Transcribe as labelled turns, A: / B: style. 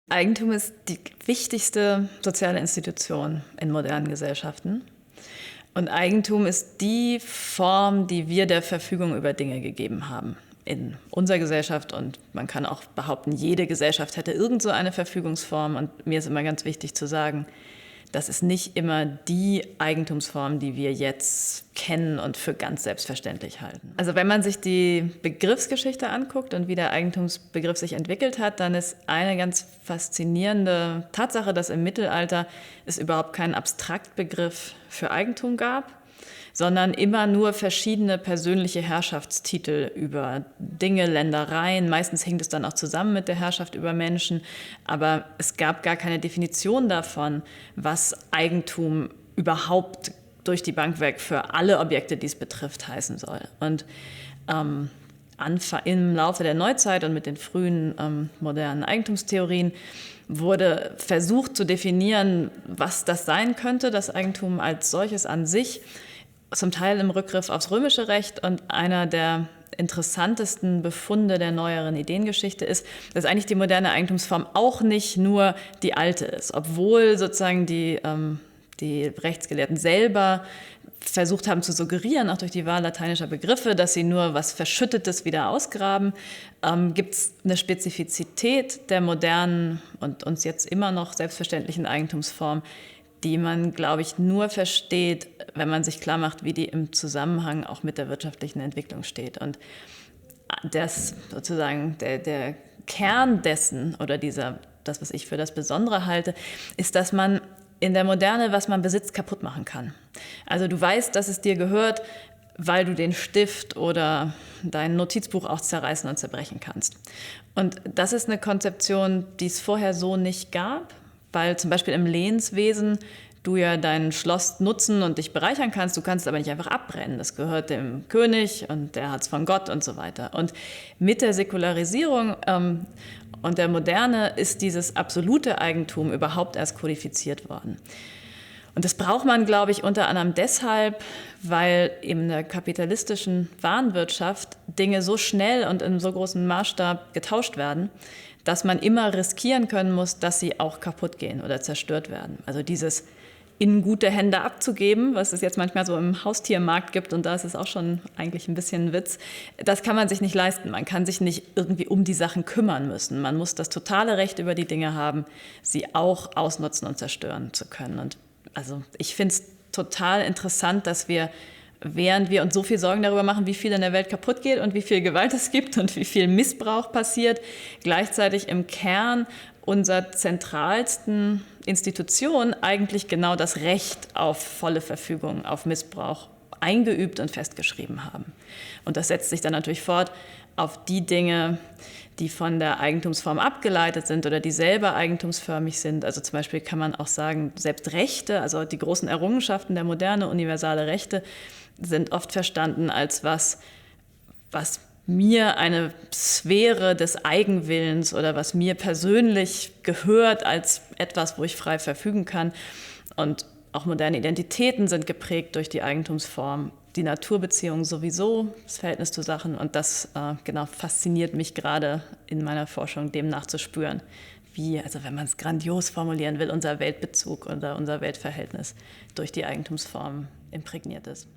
A: Eigentum ist die wichtigste soziale Institution in modernen Gesellschaften. Und Eigentum ist die Form, die wir der Verfügung über Dinge gegeben haben in unserer Gesellschaft. Und man kann auch behaupten, jede Gesellschaft hätte irgend so eine Verfügungsform. Und mir ist immer ganz wichtig zu sagen, das ist nicht immer die Eigentumsform, die wir jetzt kennen und für ganz selbstverständlich halten. Also wenn man sich die Begriffsgeschichte anguckt und wie der Eigentumsbegriff sich entwickelt hat, dann ist eine ganz faszinierende Tatsache, dass im Mittelalter es überhaupt keinen Abstraktbegriff für Eigentum gab, sondern immer nur verschiedene persönliche Herrschaftstitel über Dinge, Ländereien. Meistens hing es dann auch zusammen mit der Herrschaft über Menschen, aber es gab gar keine Definition davon, was Eigentum überhaupt durch die Bank weg für alle Objekte, die es betrifft, heißen soll. Und im Laufe der Neuzeit und mit den frühen modernen Eigentumstheorien wurde versucht zu definieren, was das sein könnte, das Eigentum als solches an sich, zum Teil im Rückgriff aufs römische Recht. Und einer der interessantesten Befunde der neueren Ideengeschichte ist, dass eigentlich die moderne Eigentumsform auch nicht nur die alte ist, obwohl sozusagen die Rechtsgelehrten selber versucht haben zu suggerieren, auch durch die Wahl lateinischer Begriffe, dass sie nur was Verschüttetes wieder ausgraben, gibt es eine Spezifizität der modernen und uns jetzt immer noch selbstverständlichen Eigentumsform, die man, glaube ich, nur versteht, wenn man sich klar macht, wie die im Zusammenhang auch mit der wirtschaftlichen Entwicklung steht. Und das sozusagen der Kern dessen oder das, was ich für das Besondere halte, ist, dass man in der Moderne, was man besitzt, kaputt machen kann. Also du weißt, dass es dir gehört, weil du den Stift oder dein Notizbuch auch zerreißen und zerbrechen kannst. Und das ist eine Konzeption, die es vorher so nicht gab, weil zum Beispiel im Lehenswesen du ja dein Schloss nutzen und dich bereichern kannst, du kannst es aber nicht einfach abbrennen. Das gehört dem König und der hat es von Gott und so weiter. Und mit der Säkularisierung und der Moderne ist dieses absolute Eigentum überhaupt erst kodifiziert worden. Und das braucht man, glaube ich, unter anderem deshalb, weil in der kapitalistischen Warenwirtschaft Dinge so schnell und in so großem Maßstab getauscht werden, dass man immer riskieren können muss, dass sie auch kaputt gehen oder zerstört werden. Also dieses in gute Hände abzugeben, was es jetzt manchmal so im Haustiermarkt gibt, und da ist es auch schon eigentlich ein bisschen ein Witz, das kann man sich nicht leisten. Man kann sich nicht irgendwie um die Sachen kümmern müssen. Man muss das totale Recht über die Dinge haben, sie auch ausnutzen und zerstören zu können. Und also ich finde es total interessant, dass wir, während wir uns so viel Sorgen darüber machen, wie viel in der Welt kaputt geht und wie viel Gewalt es gibt und wie viel Missbrauch passiert, gleichzeitig im Kern unserer zentralsten Institution eigentlich genau das Recht auf volle Verfügung, auf Missbrauch eingeübt und festgeschrieben haben. Und das setzt sich dann natürlich fort auf die Dinge, die von der Eigentumsform abgeleitet sind oder die selber eigentumsförmig sind. Also zum Beispiel kann man auch sagen, selbst Rechte, also die großen Errungenschaften der Moderne, universale Rechte, sind oft verstanden als was mir eine Sphäre des Eigenwillens oder was mir persönlich gehört als etwas, wo ich frei verfügen kann. Und auch moderne Identitäten sind geprägt durch die Eigentumsform. Die Naturbeziehungen sowieso, das Verhältnis zu Sachen. Und das genau fasziniert mich gerade in meiner Forschung, dem nachzuspüren, wie, also wenn man es grandios formulieren will, unser Weltbezug oder unser Weltverhältnis durch die Eigentumsform imprägniert ist.